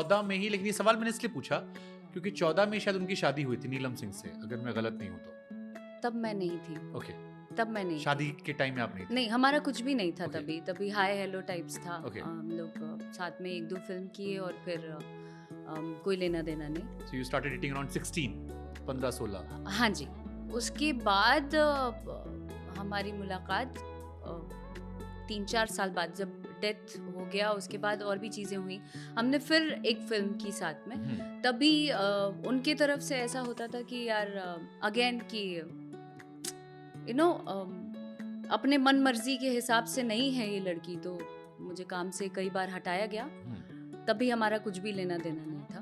14 में ही, लेकिन ये सवाल मैंने इसलिए पूछा क्योंकि 14 में शायद उनकी शादी हुई थी नीलम सिंह से, अगर मैं गलत नहीं हूँ तो। तब मैं नहीं थी। ओके, तब मैं नहीं शादी के टाइम में आप नहीं थी? नहीं, हमारा कुछ भी नहीं था Okay. तभी हाय हेलो टाइप्स था। Okay. हम लोग साथ में 1-2 फिल्म किए और फिर कोई लेना देना नहीं। So you started dating around 16, 15-16. हाँ जी, उसके बाद हमारी मुलाकात 3-4 साल बाद, जब डेथ हो गया उसके बाद और भी चीज़ें हुई। हमने फिर एक फिल्म की साथ में। तभी उनके तरफ से ऐसा होता था कि यार अगेन कि यू नो अपने मन मर्जी के हिसाब से नहीं है ये लड़की, तो मुझे काम से कई बार हटाया गया। तभी हमारा कुछ भी लेना देना नहीं था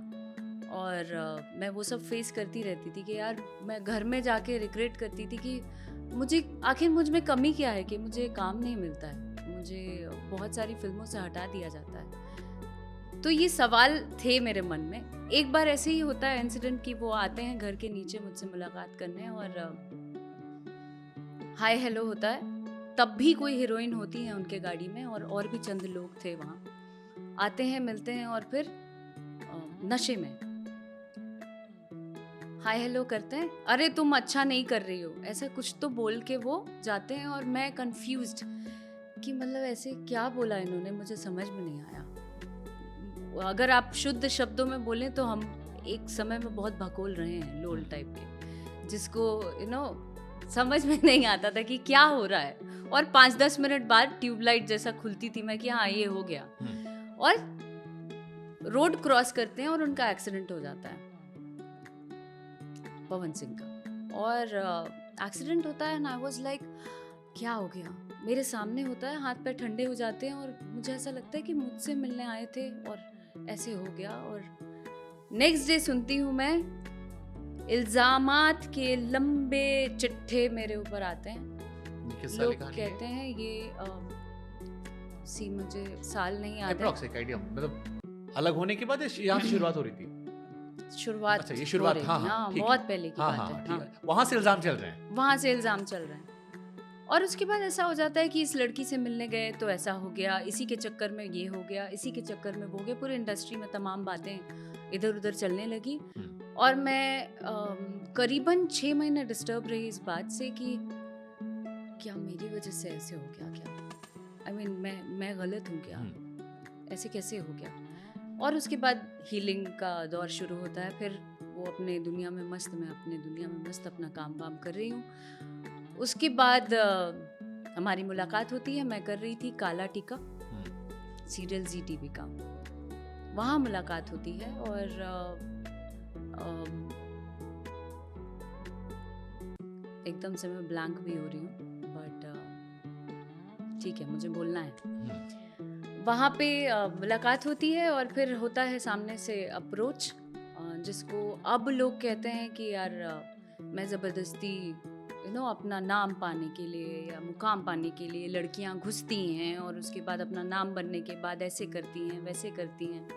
और मैं वो सब फेस करती रहती थी कि यार मैं घर में जाके रिग्रेट करती थी कि मुझे आखिर मुझ में कमी क्या है कि मुझे काम नहीं मिलता है, मुझे बहुत सारी फिल्मों से हटा दिया जाता है। तो ये सवाल थे मेरे मन में। एक बार ऐसे ही होता है इंसिडेंट कि वो आते हैं घर के नीचे मुझसे मुलाकात करने और हाय हेलो होता है। तब भी कोई हीरोइन होती है उनके गाड़ी में और भी चंद लोग थे वहाँ। आते हैं, मिलते हैं और फिर नशे में हाय हेलो करते हैं, अरे तुम अच्छा नहीं कर रही हो, ऐसा कुछ तो बोल के वो जाते हैं और मैं कंफ्यूज्ड कि मतलब ऐसे क्या बोला इन्होंने, मुझे समझ में नहीं आया। अगर आप शुद्ध शब्दों में बोलें तो हम एक समय में बहुत भकोल रहे हैं लोल टाइप के, जिसको यू नो समझ में नहीं आता था कि क्या हो रहा है। और 5-10 मिनट बाद ट्यूबलाइट जैसा खुलती थी मैं कि हाँ ये हो गया। और रोड क्रॉस करते हैं और उनका एक्सीडेंट हो जाता है, पवन सिंह का। और एक्सीडेंट होता है ना, आई वाज लाइक क्या हो गया, मेरे सामने होता है, हाथ पैर ठंडे हो जाते हैं और मुझे ऐसा लगता है कि मुझसे मिलने आए थे और ऐसे हो गया। और नेक्स्ट डे सुनती हूँ मैं इल्जामात के लंबे चिट्ठे मेरे ऊपर आते हैं। लोग कहते हैं ये मुझे साल नहीं याद है, एक आइडिया, मतलब अलग होने के बाद यहाँ से शुरुआत हो रही थी? शुरुआत, अच्छा ये शुरुआत, हाँ, बहुत पहले की बात है। ठीक है। वहाँ से इल्जाम चल रहे हैं? वहाँ से इल्जाम चल रहे हैं और उसके बाद ऐसा हो जाता है कि इस लड़की से मिलने गए तो ऐसा हो गया, इसी के चक्कर में ये हो गया, इसी के चक्कर में वो हो गया। पूरी इंडस्ट्री में तमाम बातें इधर उधर चलने लगी और मैं करीबन 6 महीने डिस्टर्ब रही इस बात से कि क्या मेरी वजह से ऐसे हो गया, क्या आई मीन मैं गलत हूँ क्या, ऐसे कैसे हो गया। और उसके बाद हीलिंग का दौर शुरू होता है। फिर वो अपने दुनिया में मस्त, मैं अपने दुनिया में मस्त अपना काम वाम कर रही हूँ। उसके बाद हमारी मुलाकात होती है, मैं कर रही थी काला टीका सीरियल जी टीवी का, वहाँ मुलाकात होती है और एकदम से मैं ब्लैंक भी हो रही हूँ, बट ठीक है मुझे बोलना है। वहाँ पे मुलाकात होती है और फिर होता है सामने से अप्रोच, जिसको अब लोग कहते हैं कि यार मैं ज़बरदस्ती अपना नाम पाने के लिए या मुकाम पाने के लिए लड़कियाँ घुसती हैं और उसके बाद अपना नाम बनने के बाद ऐसे करती हैं वैसे करती हैं।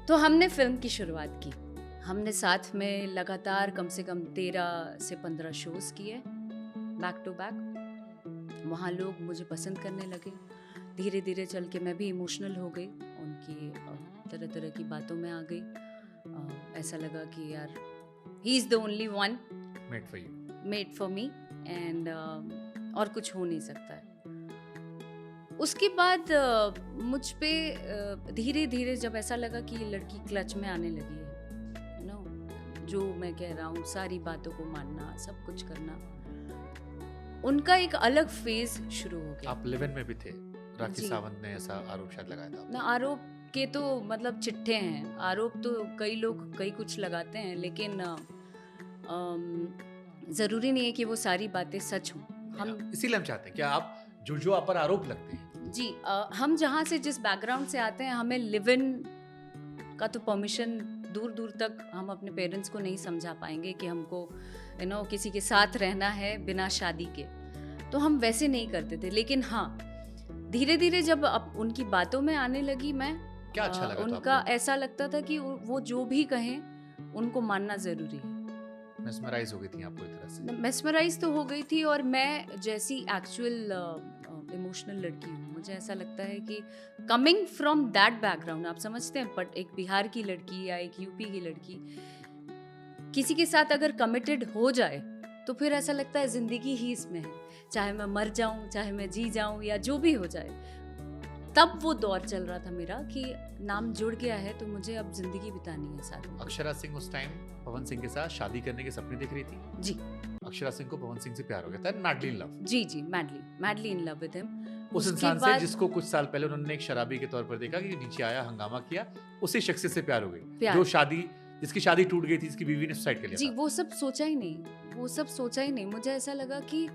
तो हमने फिल्म की शुरुआत की, हमने साथ में लगातार कम से कम 13 से 15 शोज़ किए बैक टू बैक। वहाँ लोग मुझे पसंद करने लगे। धीरे धीरे चल के मैं भी इमोशनल हो गई, उनकी तरह तरह की बातों में आ गई। ऐसा लगा कि यार he is the only one made for me and और कुछ हो नहीं सकता है। उसके बाद मुझ पे धीरे धीरे जब ऐसा लगा कि ये लड़की क्लच में आने लगी है, जो मैं कह रहा हूँ सारी बातों को मानना, सब कुछ करना, उनका एक अलग फेज शुरू हो गया। आप लिव इन में भी थे, राखी सावंत ने ऐसा आरोप शायद लगाया था ना। आरोप के तो मतलब चिट्ठे हैं, आरोप तो कई लोग कई कुछ लगाते हैं, लेकिन ज़रूरी नहीं है कि वो सारी बातें सच हों। हम इसीलिए हम चाहते हैं कि आप जो आप पर आरोप लगते हैं जी, हम जहाँ से जिस बैकग्राउंड से आते हैं, हमें लिव इन का तो परमिशन दूर दूर तक हम अपने पेरेंट्स को नहीं समझा पाएंगे कि हमको किसी के साथ रहना है बिना शादी के, तो हम वैसे नहीं करते थे। लेकिन हाँ, धीरे धीरे जब अब उनकी बातों में आने लगी मैं, क्या अच्छा लगा उनका ऐसा लगता था कि वो जो भी कहें उनको मानना ज़रूरी है। मेस्मराइज हो गई थी आप पूरी तरह से? मेस्मराइज तो हो गई थी और मैं जैसी एक्चुअल इमोशनल लड़की हूँ। मुझे ऐसा लगता है कि कमिंग फ्रॉम दैट बैकग्राउंड, आप समझते हैं, बट एक बिहार की लड़की या एक यूपी की लड़की किसी के साथ अगर कमिटेड हो जाए तो फिर ऐसा लगता है जिंदगी ही इसमें है, चाहे मैं मर जाऊं, चाहे मैं जी जाऊं, या जो भी हो जाए। तब वो दौर चल रहा था मेरा कि नाम जुड़ गया है तो मुझे अब जिंदगी बितानी है साथ में। अक्षरा सिंह उस टाइम पवन सिंह के साथ शादी करने के सपने देख रही थी। जी अक्षरा सिंह को पवन सिंह से प्यार हो गया था, मैडली इन लव। जी जी, madly in love with him. उस इंसान से जिसको कुछ साल पहले उन्होंने एक शराबी के तौर पर देखा कि नीचे आया, हंगामा किया, उसी शख्स से प्यार हो गई, जो शादी जिसकी शादी टूट गई थी, जिसकी बीवी ने सुसाइड कर लिया जी, था। वो सब सोचा ही नहीं, वो सब सोचा ही नहीं। मुझे ऐसा लगा कि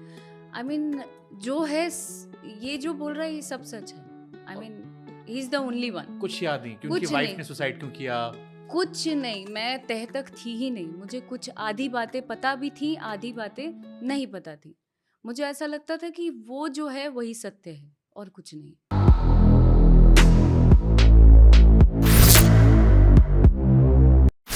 आई मीन जो है ये जो बोल रहा है ये सब सच है। I mean he is the only one. कुछ याद नहीं कि उनकी वाइफ ने सुसाइड क्यों किया, कुछ नहीं, मैं तह तक थी ही नहीं। मुझे कुछ आधी बातें पता भी थी, आधी बातें नहीं पता थी। मुझे ऐसा लगता था कि वो जो है वही सत्य है और कुछ नहीं।